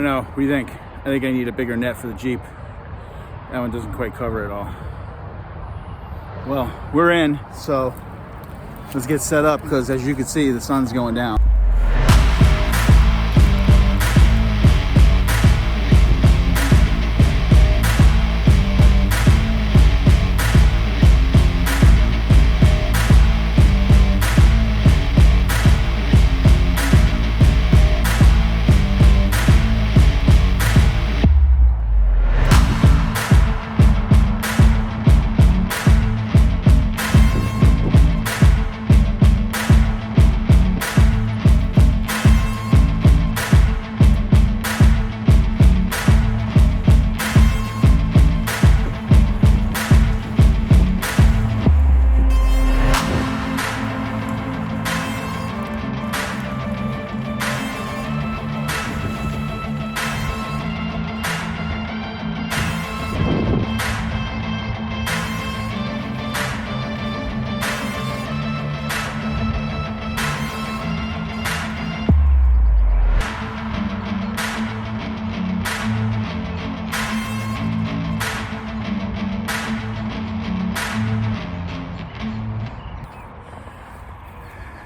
don't know. What do you think? I think I need a bigger net for the Jeep. That one doesn't quite cover it all. Well, we're in, so let's get set up because as you can see, the sun's going down.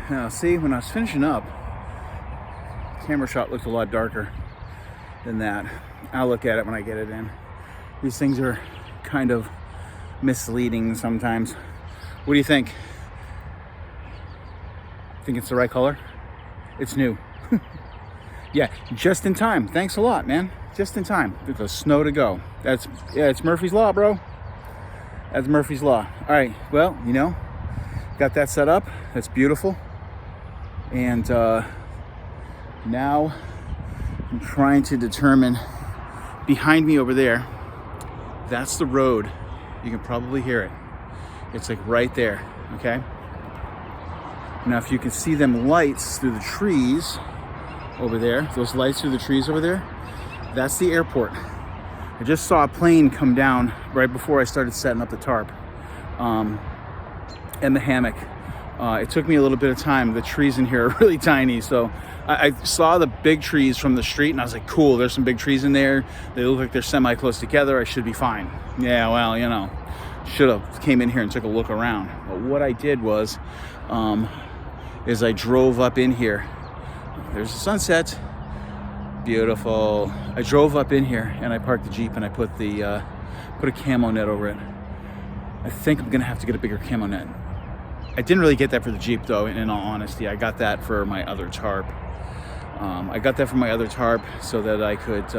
Now see, when I was finishing up, camera shot looked a lot darker than that. I'll look at it when I get it in. These things are kind of misleading sometimes. What do you think? Think it's the right color? It's new. Yeah, just in time. Thanks a lot, man. Just in time. There's a snow to go. It's Murphy's Law, bro. That's Murphy's Law. All right, well, you know, got that set up. That's beautiful. And now I'm trying to determine, behind me over there, that's the road. You can probably hear it. It's like right there, okay? Now if you can see them lights through the trees over there, those lights through the trees over there, that's the airport. I just saw a plane come down right before I started setting up the tarp and the hammock. It took me a little bit of time. The trees in here are really tiny, so I saw the big trees from the street and I was like, cool, there's some big trees in there. They look like they're semi-close together. I should be fine. Yeah, well, you know, should have came in here and took a look around. But what I did was, is I drove up in here. There's the sunset. Beautiful. I drove up in here and I parked the Jeep and I put a camo net over it. I think I'm gonna have to get a bigger camo net. I didn't really get that for the Jeep though, in all honesty. I got that for my other tarp. I got that for my other tarp so that I could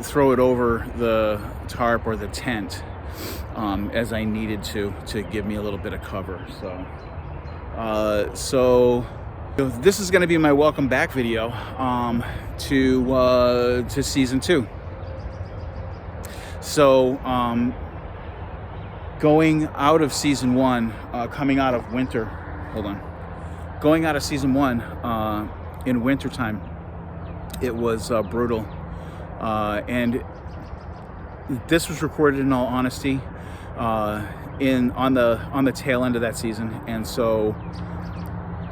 throw it over the tarp or the tent as I needed to give me a little bit of cover. So this is going to be my welcome back video to season 2. So going out of season 1, coming out of winter, going out of season 1 in wintertime, it was brutal, and this was recorded, in all honesty, on the tail end of that season, and so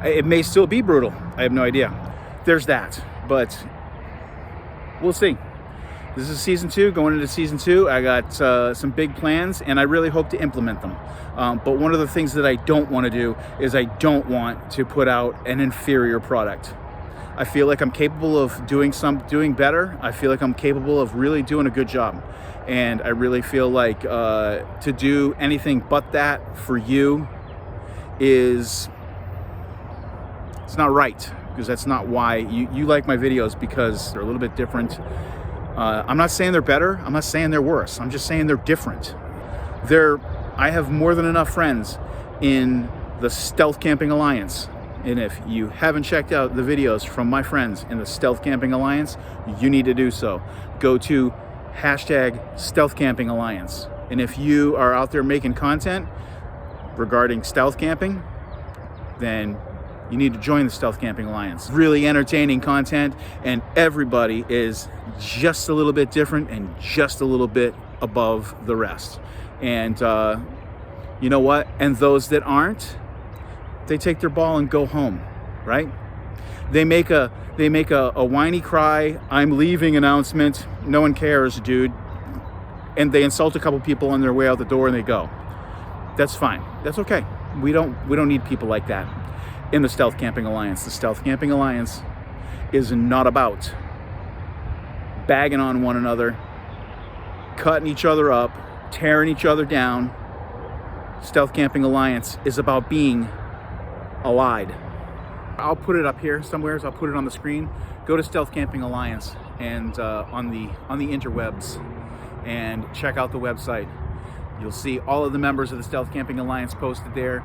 it may still be brutal. I have no idea. There's that, but we'll see. This is season 2, going into season 2. I got some big plans and I really hope to implement them. But one of the things that I don't want to do is I don't want to put out an inferior product. I feel like I'm capable of doing better. I feel like I'm capable of really doing a good job. And I really feel like to do anything but that for you it's not right, because that's not why you like my videos, because they're a little bit different. I'm not saying they're better. I'm not saying they're worse. I'm just saying they're different. I have more than enough friends in the Stealth Camping Alliance. And if you haven't checked out the videos from my friends in the Stealth Camping Alliance, you need to do so. Go to #Stealth Camping Alliance. And if you are out there making content regarding stealth camping, then you need to join the Stealth Camping Alliance. Really entertaining content, and everybody is just a little bit different and just a little bit above the rest. And you know what? And those that aren't, they take their ball and go home. right? They make a whiny cry, "I'm leaving" announcement. No one cares, dude. And they insult a couple people on their way out the door and they go. That's fine. That's okay. We don't need people like that in the Stealth Camping Alliance. The Stealth Camping Alliance is not about bagging on one another, cutting each other up, tearing each other down. Stealth Camping Alliance is about being allied. I'll put it up here somewhere. I'll put it on the screen. Go to Stealth Camping Alliance and on the interwebs and check out the website. You'll see all of the members of the Stealth Camping Alliance posted there.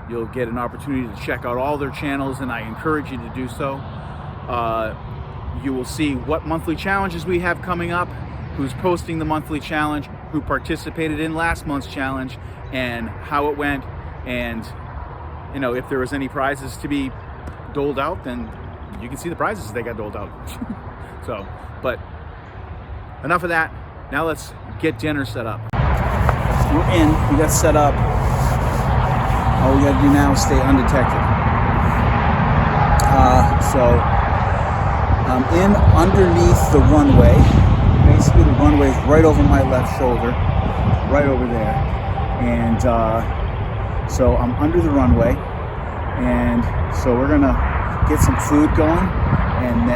You'll get an opportunity to check out all their channels, and I encourage you to do so. You will see what monthly challenges we have coming up, who's posting the monthly challenge, who participated in last month's challenge, and how it went. And you know, if there was any prizes to be doled out, then you can see the prizes they got doled out. So, but enough of that. Now let's get dinner set up. We're in. We got set up. All we got to do now is stay undetected. So I'm in underneath the runway. Basically, the runway is right over my left shoulder, right over there. And so I'm under the runway, and so we're gonna get some food going, and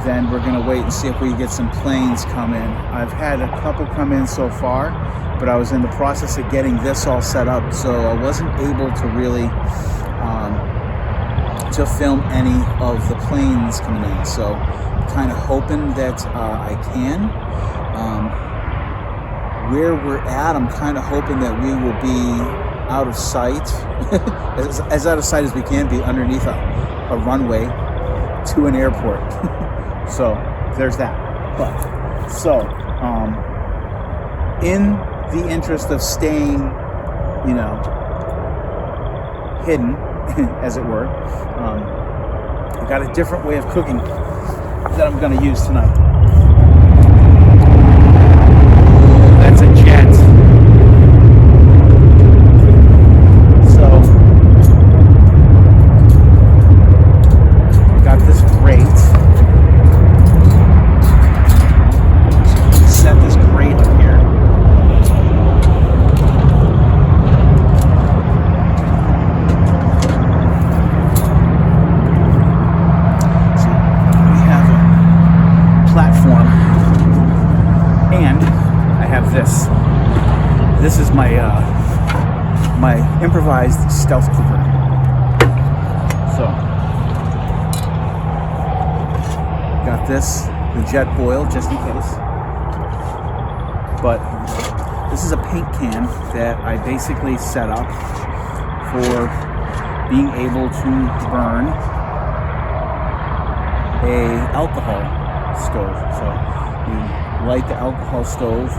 then we're gonna wait and see if we can get some planes come in. I've had a couple come in so far, but I was in the process of getting this all set up, so I wasn't able to really to film any of the planes coming in. So kind of hoping that I can. Where we're at, I'm kind of hoping that we will be out of sight, as out of sight as we can be, underneath a runway to an airport. So there's that. But so in the interest of staying, you know, hidden, as it were, I got a different way of cooking that I'm going to use tonight. That's a jet. So got this grate. Set this grate up here. So we have a platform, and I have this. This is my my improvised stealth cooker. So got this, the jet boil, just in case. But this is a paint can that I basically set up for being able to burn a alcohol stove. So you light the alcohol stove.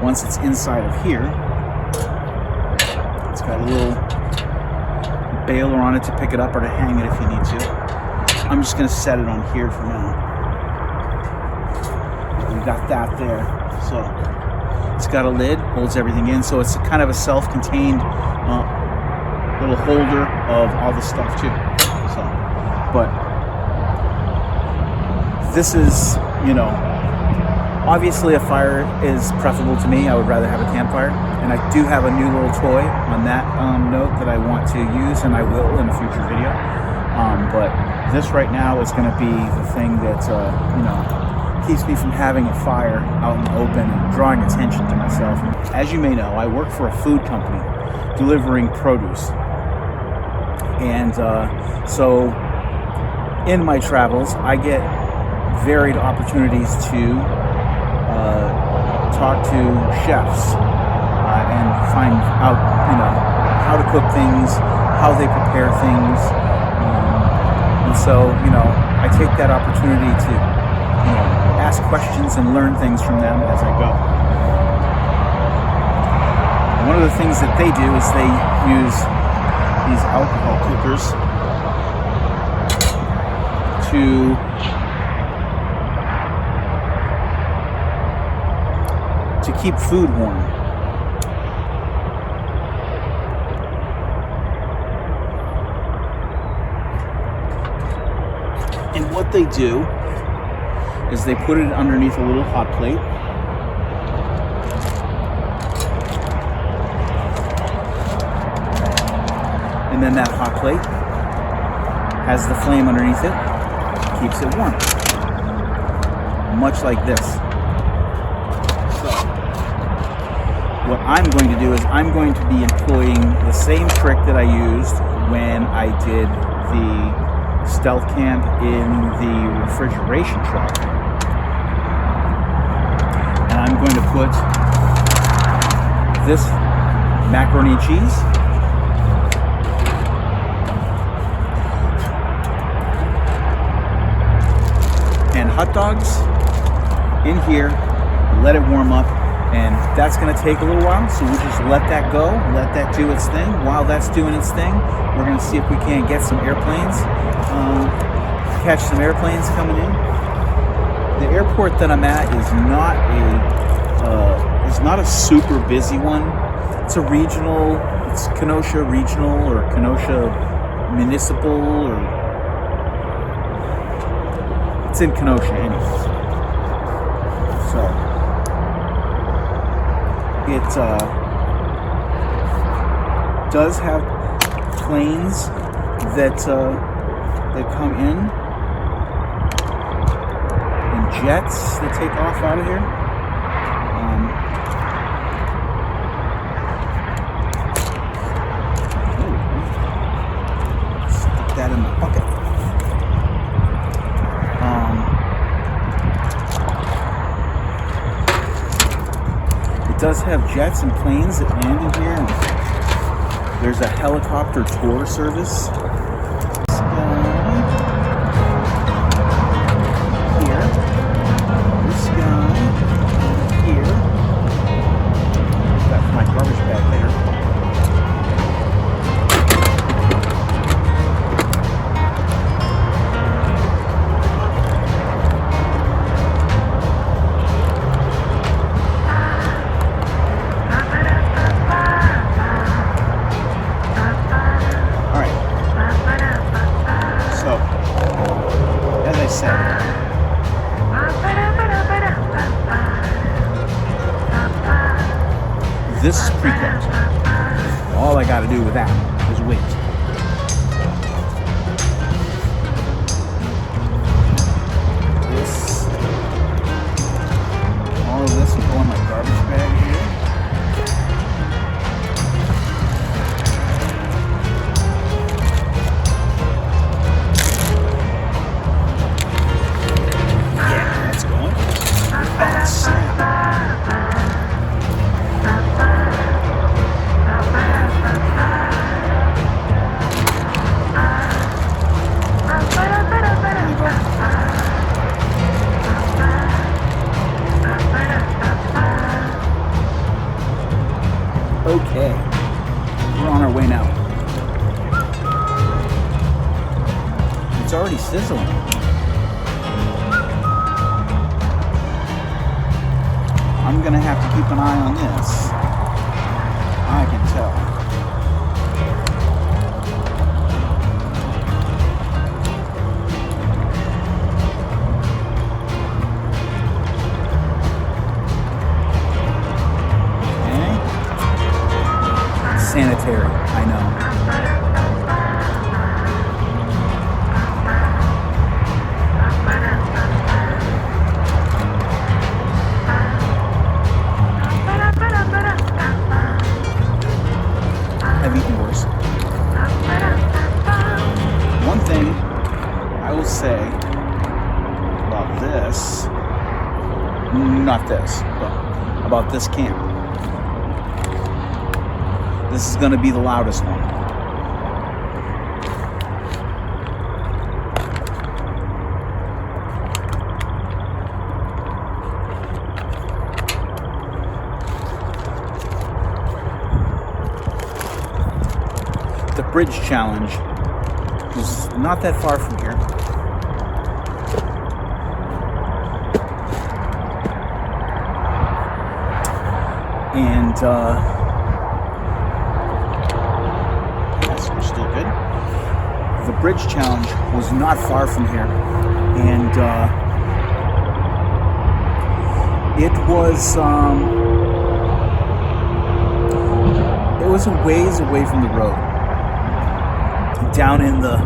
Once it's inside of here, it's got a little bailer on it to pick it up or to hang it if you need to. I'm just going to set it on here for now. We got that there. So it's got a lid, holds everything in. So it's kind of a self-contained little holder of all the stuff too. So, but this is, you know, obviously a fire is preferable to me. I would rather have a campfire. And I do have a new little toy on that note that I want to use, and I will in a future video. But this right now is going to be the thing that, you know, keeps me from having a fire out in the open and drawing attention to myself. As you may know, I work for a food company delivering produce. And so in my travels, I get varied opportunities to talk to chefs and find out, you know, how to cook things, how they prepare things. And so, you know, I take that opportunity to, you know, ask questions and learn things from them as I go. And one of the things that they do is they use these alcohol cookers to keep food warm. what they do is they put it underneath a little hot plate. And then that hot plate has the flame underneath it, keeps it warm. Much like this. So, what I'm going to do is I'm going to be employing the same trick that I used when I did the stealth camp in the refrigeration truck. And I'm going to put this macaroni and cheese and hot dogs in here, let it warm up, and that's going to take a little while, so we'll just let that go, let that do its thing. While that's doing its thing, we're going to see if we can't get some airplanes, catch some airplanes coming in. The airport that I'm at is not a super busy one. It's a regional, it's Kenosha Regional or Kenosha Municipal, or it's in Kenosha anyways. So it does have planes that come in, and jets that take off out of here. Stick that in the bucket. It does have jets and planes that land in here. And there's a helicopter tour service. This guy here. This guy here. That's my garbage bag there. This is pre-cooked. All I got to do with that is wait. All of this will go in my garbage bag here. Yeah, that's going. Oh, snap. Okay, we're on our way now. It's already sizzling. I'm gonna have to keep an eye on this. I can tell. Sanitary, I know. I've eaten worse. One thing I will say about this, not this, but about this camp. This is going to be the loudest one. The bridge challenge is not that far from here. And the bridge challenge was not far from here, and it was a ways away from the road, down in the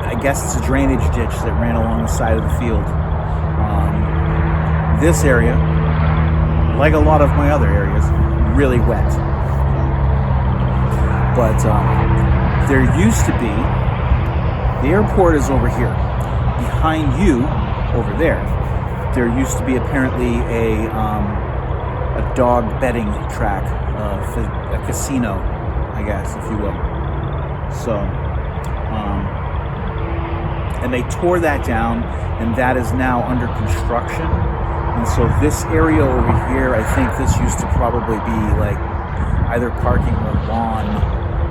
I guess it's a drainage ditch that ran along the side of the field. This area, like a lot of my other areas, really wet. But there used to be, the airport is over here. Behind you, over there, there used to be apparently a dog betting track, a casino, I guess, if you will. So, and they tore that down, and that is now under construction. And so this area over here, I think this used to probably be like either parking or lawn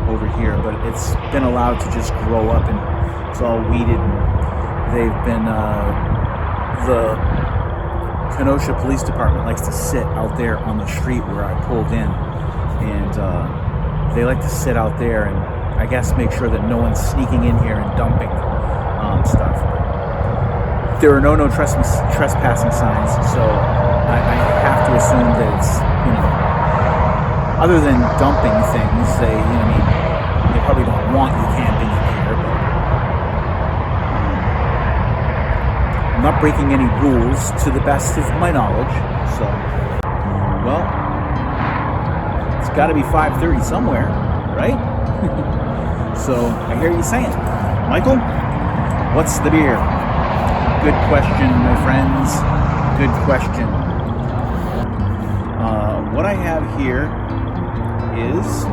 over here, but it's been allowed to just grow up, and it's all weeded. They've been, the Kenosha Police Department likes to sit out there on the street where I pulled in, and they like to sit out there and I guess make sure that no one's sneaking in here and dumping stuff. There are no trespassing signs, so I have to assume that it's, other than dumping things, they probably don't want you camping in here, but I'm not breaking any rules to the best of my knowledge, so, well, it's got to be 5:30 somewhere, right? So, I hear you saying, Michael, what's the beer? Good question, my friends. Good question. What I have here is,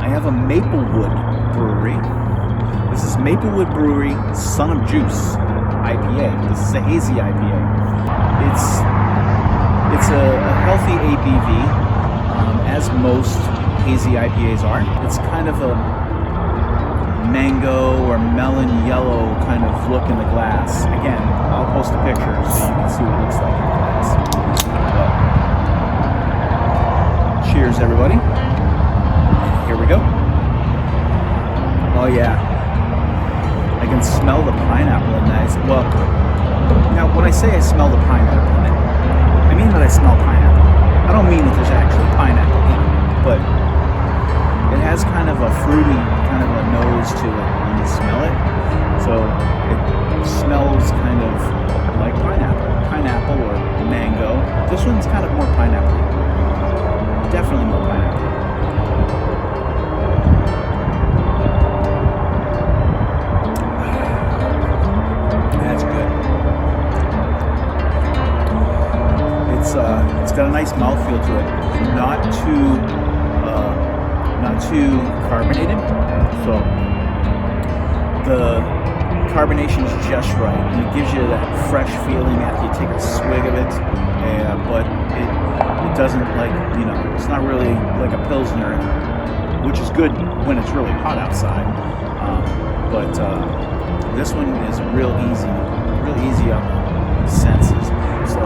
I have a Maplewood Brewery. This is Maplewood Brewery Son of Juice IPA. This is a hazy IPA. It's a healthy ABV, as most hazy IPAs are. It's kind of a mango or melon yellow kind of look in the glass. Again, I'll post a picture so you can see what it looks like in the glass. But, cheers, everybody. Here we go. Oh yeah, I can smell the pineapple in that. Well, now when I say I smell the pineapple in it, I mean that I smell pineapple. I don't mean that there's actually pineapple in it, but it has kind of a fruity kind of a nose to it when you smell it. So it smells kind of like pineapple or mango. This one's kind of more pineapple. Definitely more pineapple. That's good. It's got a nice mouthfeel to it. Not too carbonated, so the carbonation is just right, and it gives you that fresh feeling after you take a swig of it. But it doesn't, like, it's not really like a Pilsner, which is good when it's really hot outside. But this one is real easy on the senses. It's a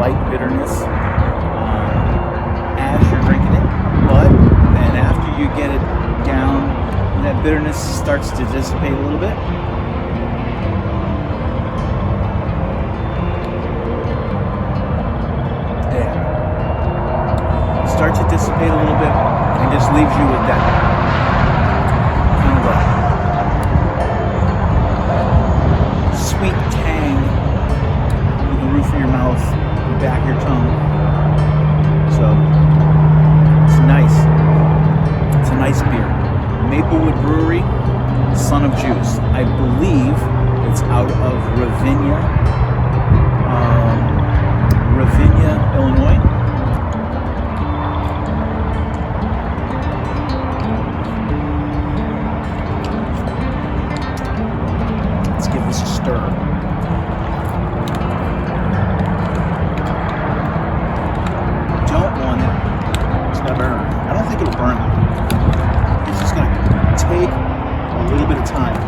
light bitterness as you're drinking it, but then after you get it down, that bitterness starts to dissipate a little bit. Yeah. Starts to dissipate a little bit and just leaves you with that kind of a sweet tang in the roof of your mouth, the back of your tongue. So it's nice. It's a nice beer. Maplewood Brewery, Son of Juice. I believe it's out of Ravinia, Illinois. Let's give this a stir. Don't want it. It's gonna burn. I don't think it'll burn though. It's just gonna take a little bit of time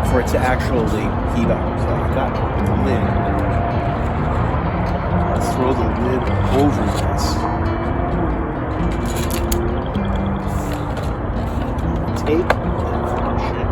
for it to actually heat up. So I got the lid. Let's throw the lid over this. take that shit.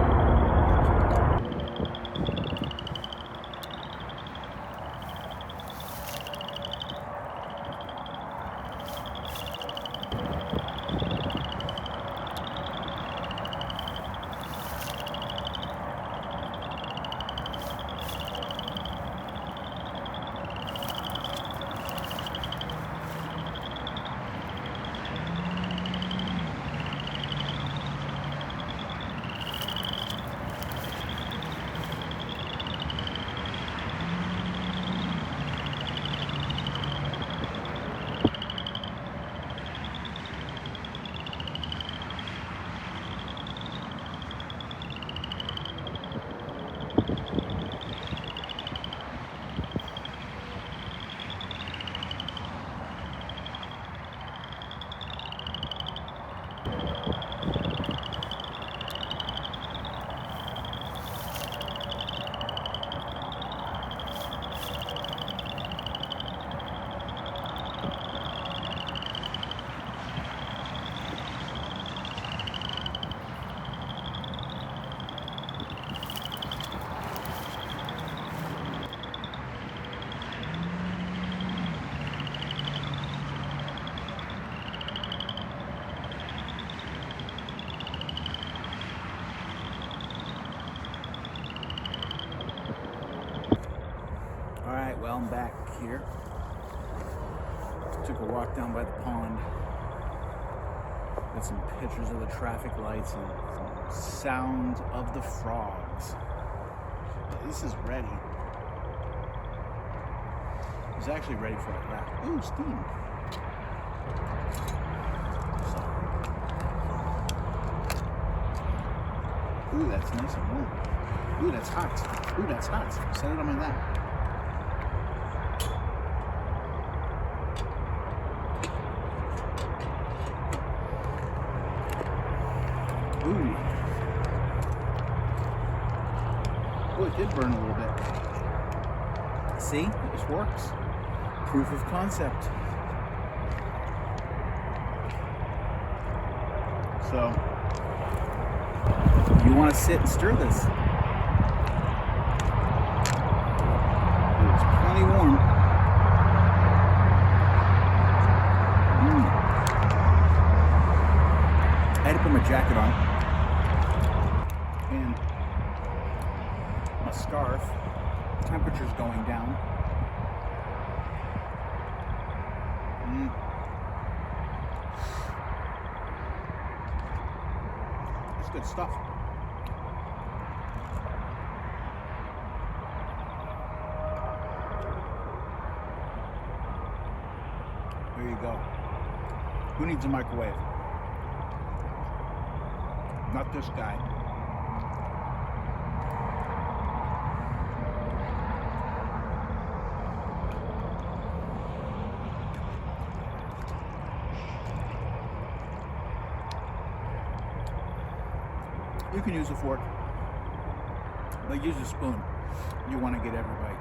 Alright, well, I'm back here. Took a walk down by the pond. Got some pictures of the traffic lights and some sound of the frogs. This is ready. It's actually ready for a lap. Ooh, steam. Ooh, that's nice and warm. Ooh, that's hot. Ooh, that's hot. Set it on my lap. Ooh. Oh, it did burn a little bit. See? This works. Proof of concept. So, you want to sit and stir this. It's plenty warm. I had to put my jacket on and my scarf. Temperature's going down. It's good stuff. There you go. Who needs a microwave? Not this guy. You can use a fork, but use a spoon. You want to get every bite.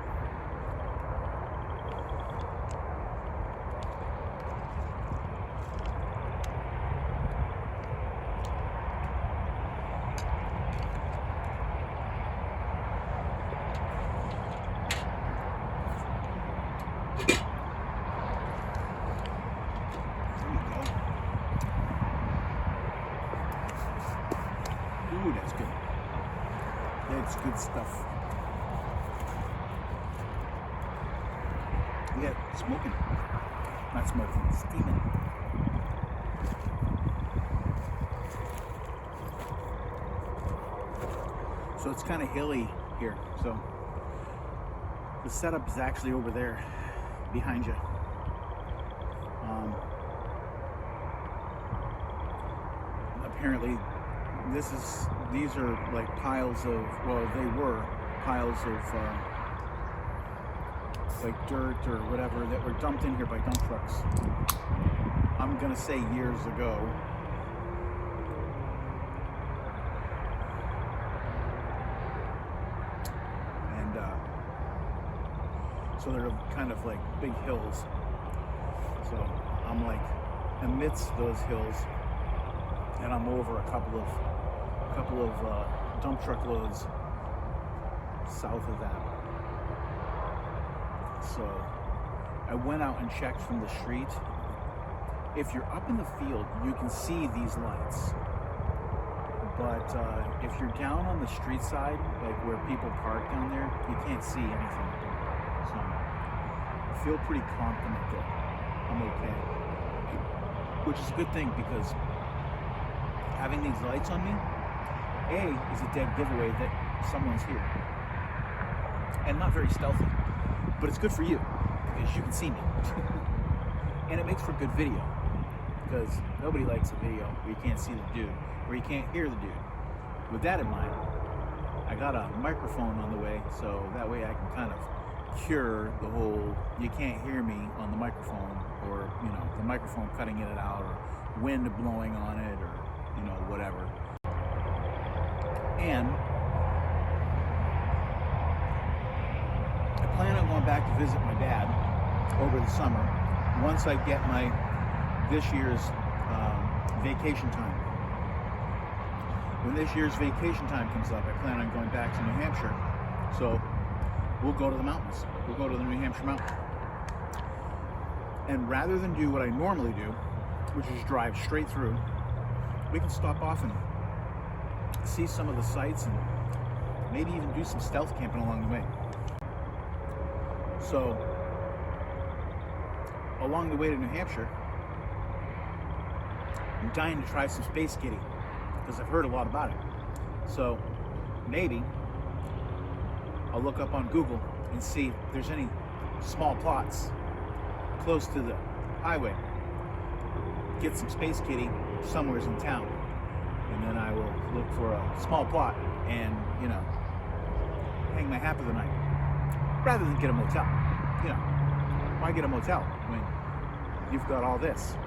Ooh, that's good. That's good stuff. Yeah, smoking. Not smoking, steaming. So it's kind of hilly here. So the setup is actually over there behind you. Apparently these are like piles of, well, they were piles of like dirt or whatever that were dumped in here by dump trucks. I'm gonna say years ago. And so they're kind of like big hills. So I'm like amidst those hills, and I'm over a couple of a couple of dump truck loads south of that. So I went out and checked from the street. If you're up in the field, you can see these lights. But if you're down on the street side, like where people park down there, you can't see anything. So I feel pretty confident that I'm okay. Which is a good thing, because having these lights on me, A, is a dead giveaway that someone's here. And not very stealthy. But it's good for you, because you can see me. And it makes for good video. Because nobody likes a video where you can't see the dude, or you can't hear the dude. With that in mind, I got a microphone on the way, so that way I can kind of cure the whole you can't hear me on the microphone, or the microphone cutting it out, or wind blowing on it, or whatever. And I plan on going back to visit my dad over the summer once I get my this year's vacation time. When this year's vacation time comes up, I plan on going back to New Hampshire. So we'll go to the mountains. We'll go to the New Hampshire mountains. And rather than do what I normally do, which is drive straight through, we can stop off and see some of the sights and maybe even do some stealth camping along the way. So along the way to New Hampshire, I'm dying to try some space kitty, because I've heard a lot about it. So maybe I'll look up on Google and see if there's any small plots close to the highway. Get some space kitty somewhere in town, and then I will look for a small plot and hang my hat for the night, rather than get a motel. Why get a motel when you've got all this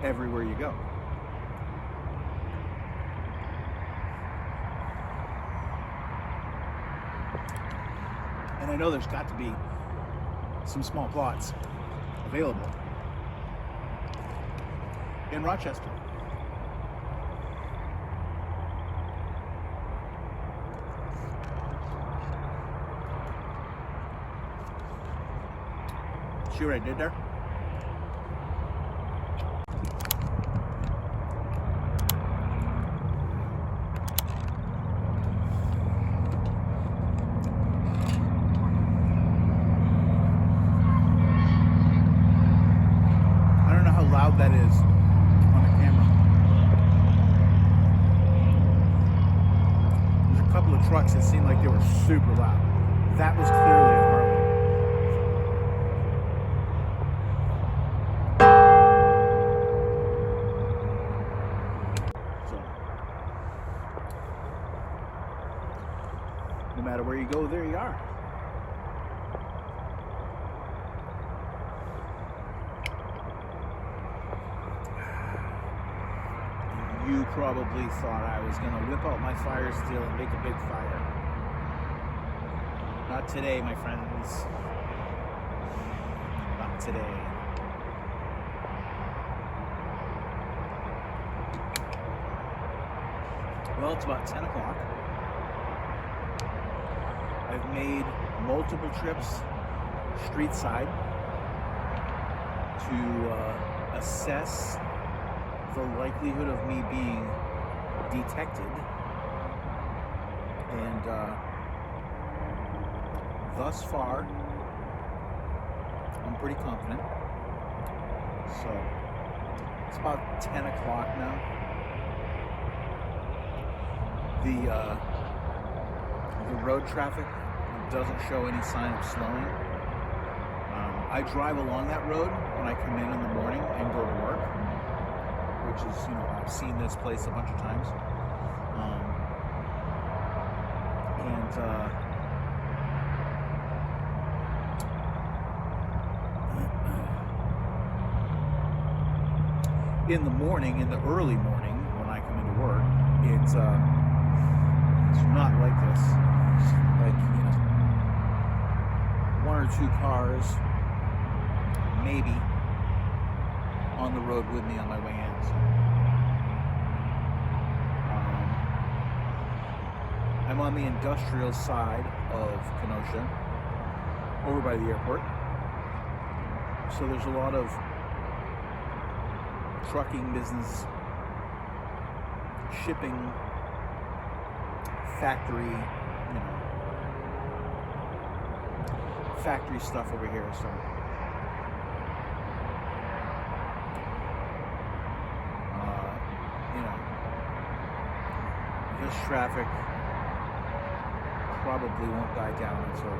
everywhere you go? And I know there's got to be some small plots available in Rochester. See what I did there? Loud that is on the camera. There's a couple of trucks that seemed like they were super loud. That was clearly a Harley. So, no matter where you go, there you are. You probably thought I was going to whip out my fire steel and make a big fire. Not today, my friends. Not today. Well, it's about 10 o'clock. I've made multiple trips street side to assess the likelihood of me being detected, and thus far I'm pretty confident. So it's about 10 o'clock now. The road traffic doesn't show any sign of slowing. I drive along that road when I come in the morning and go to work, which is, I've seen this place a bunch of times. In the morning, in the early morning, when I come into work, it's not like this. It's like, one or two cars, maybe, on the road with me on my way in. So, I'm on the industrial side of Kenosha, over by the airport. So there's a lot of trucking business, shipping, factory, factory stuff over here. So this traffic probably won't die down until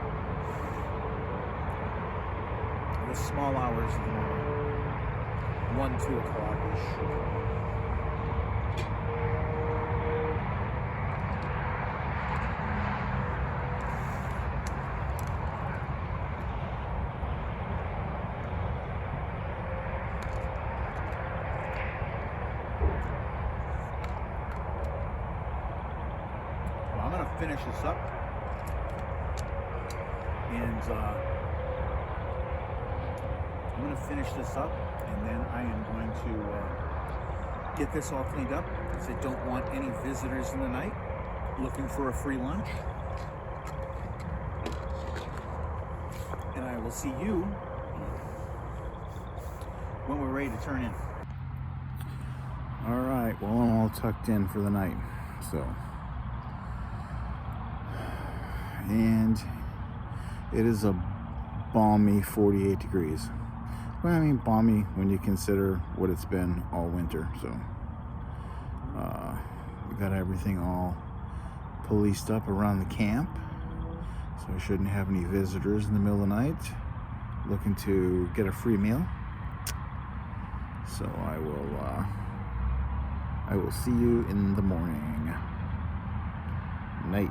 the small hours of the morning, 1-2 o'clock-ish. Well, I'm going to finish this up, and then I am going to get this all cleaned up, because I don't want any visitors in the night looking for a free lunch. And I will see you when we're ready to turn in. All right, well, I'm all tucked in for the night, so. And it is a balmy 48 degrees. Well, I mean, balmy when you consider what it's been all winter. So we got everything all policed up around the camp, so I shouldn't have any visitors in the middle of the night looking to get a free meal. So I will see you in the morning. Night.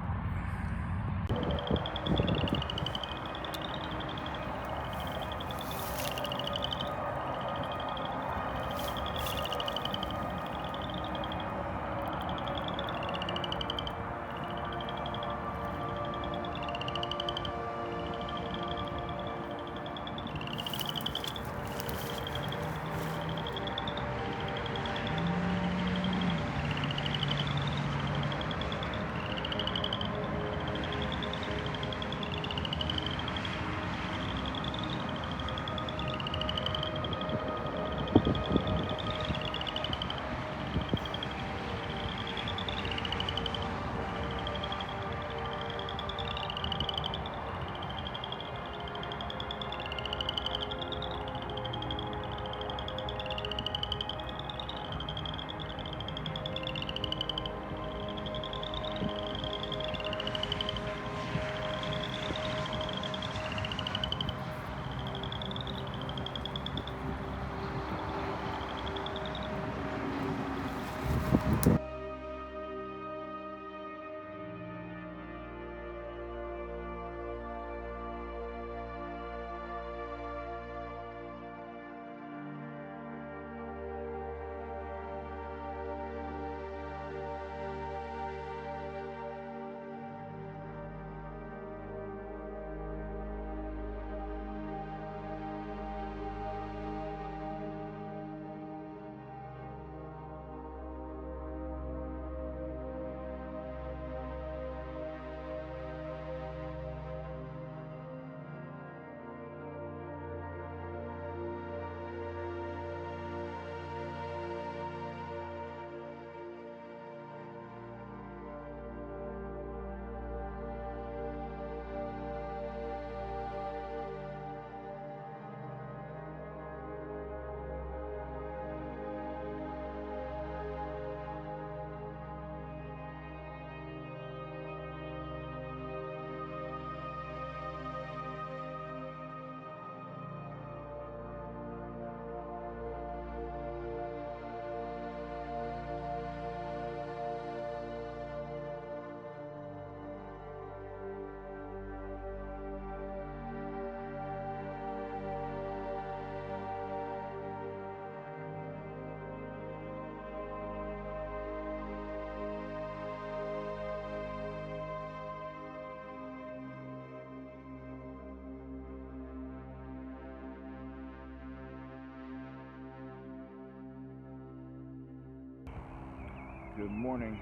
Good morning.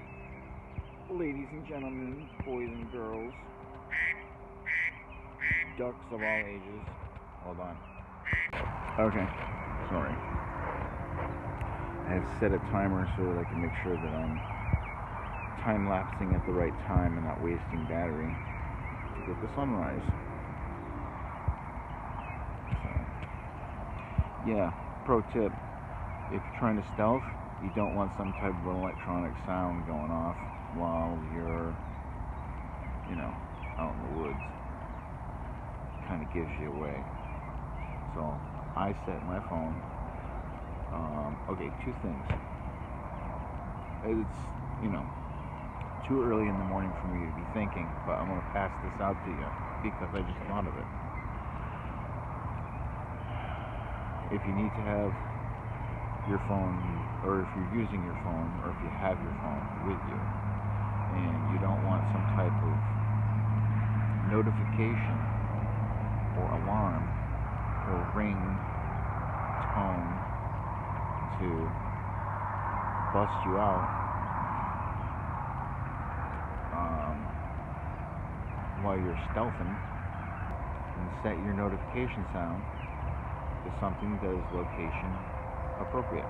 Ladies and gentlemen, boys and girls, ducks of all ages. Hold on. Okay, sorry. I have set a timer so that I can make sure that I'm time-lapsing at the right time and not wasting battery to get the sunrise. So, yeah, pro tip, if you're trying to stealth, you don't want some type of electronic sound going off while you're, out in the woods. Kind of gives you away. So I set my phone. Okay, two things. It's, too early in the morning for me to be thinking, but I'm going to pass this out to you because I just thought of it. If you need to have your phone, or if you're using your phone, or if you have your phone with you, and you don't want some type of notification or alarm or ring tone to bust you out, while you're stealthing, and set your notification sound to something that is location appropriate.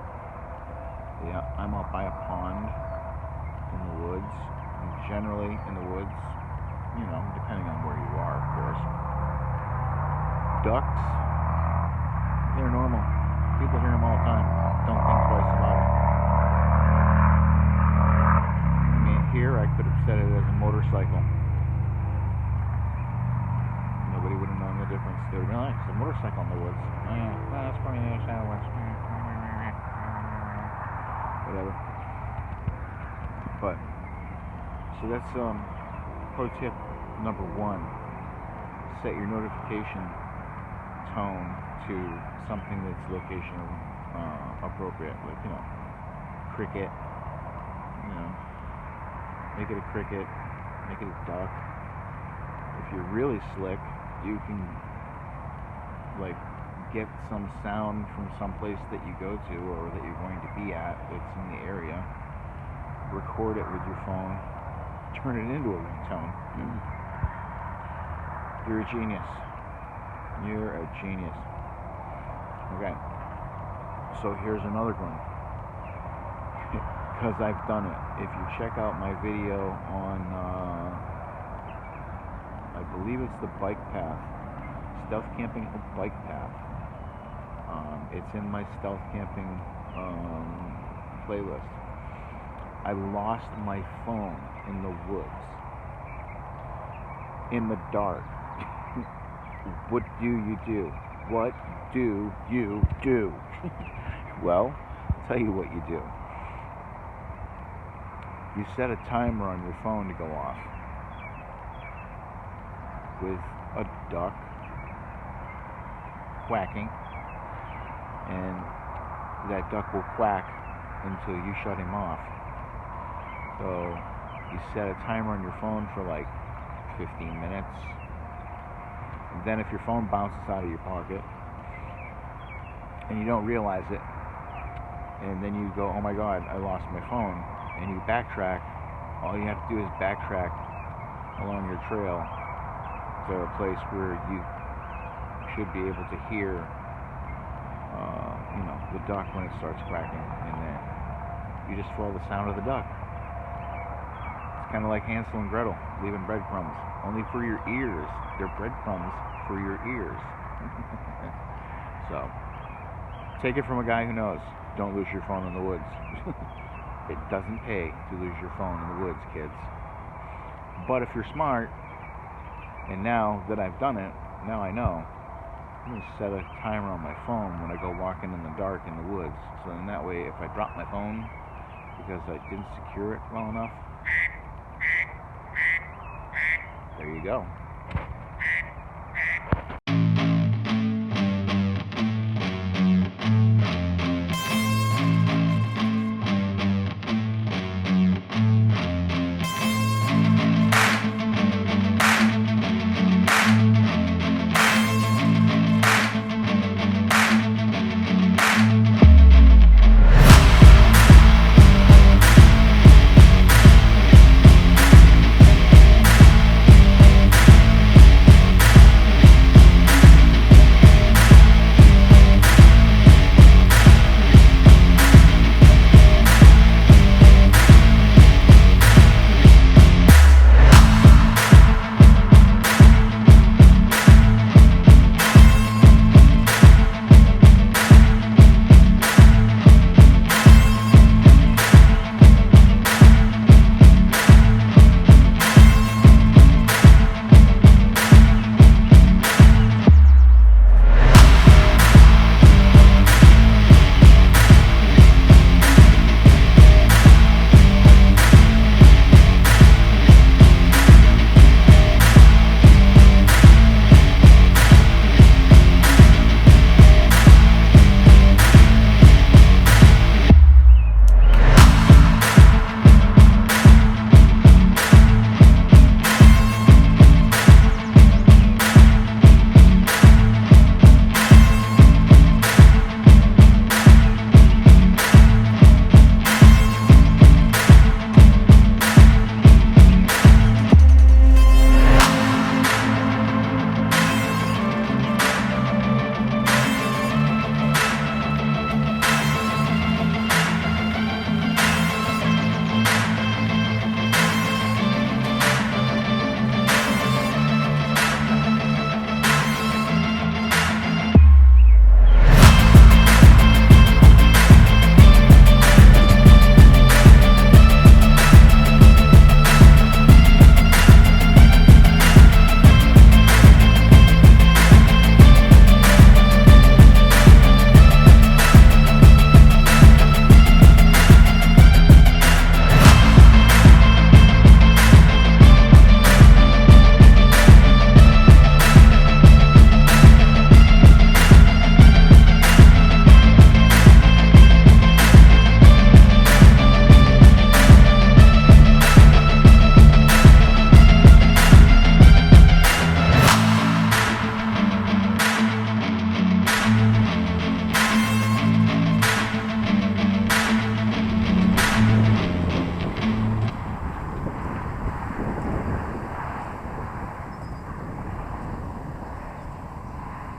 Yeah, I'm up by a pond in the woods, and generally in the woods, depending on where you are, of course. Ducks, they're normal. People hear them all the time. Don't think twice about it. I mean, here I could have said it as a motorcycle. Nobody would have known the difference. They would have been like, it's a motorcycle in the woods. Oh, yeah, well, that's probably the other side of the woods. Whatever. But, so that's pro tip number one. Set your notification tone to something that's location appropriate, like cricket, make it a cricket, make it a duck. If you're really slick, you can get some sound from some place that you go to or that you're going to be at that's in the area, record it with your phone, turn it into a ringtone. You're a genius. You're a genius. Okay. So here's another one. Because I've done it. If you check out my video on, I believe it's the bike path, stealth camping bike path. It's in my stealth camping playlist. I lost my phone in the woods, in the dark. What do you do? What do you do? Well, I'll tell you what you do. You set a timer on your phone to go off with a duck quacking, and that duck will quack until you shut him off. So you set a timer on your phone for 15 minutes. And then if your phone bounces out of your pocket and you don't realize it, and then you go, oh my God, I lost my phone, and you backtrack, all you have to do is backtrack along your trail to a place where you should be able to hear the duck when it starts quacking, and then you just follow the sound of the duck. It's kind of like Hansel and Gretel leaving breadcrumbs, only for your ears. They're breadcrumbs for your ears. So take it from a guy who knows. Don't lose your phone in the woods. It doesn't pay to lose your phone in the woods, kids. But if you're smart, and now that I've done it, now I know, I'm going to set a timer on my phone when I go walking in the dark in the woods. So in that way, if I drop my phone because I didn't secure it well enough, there you go.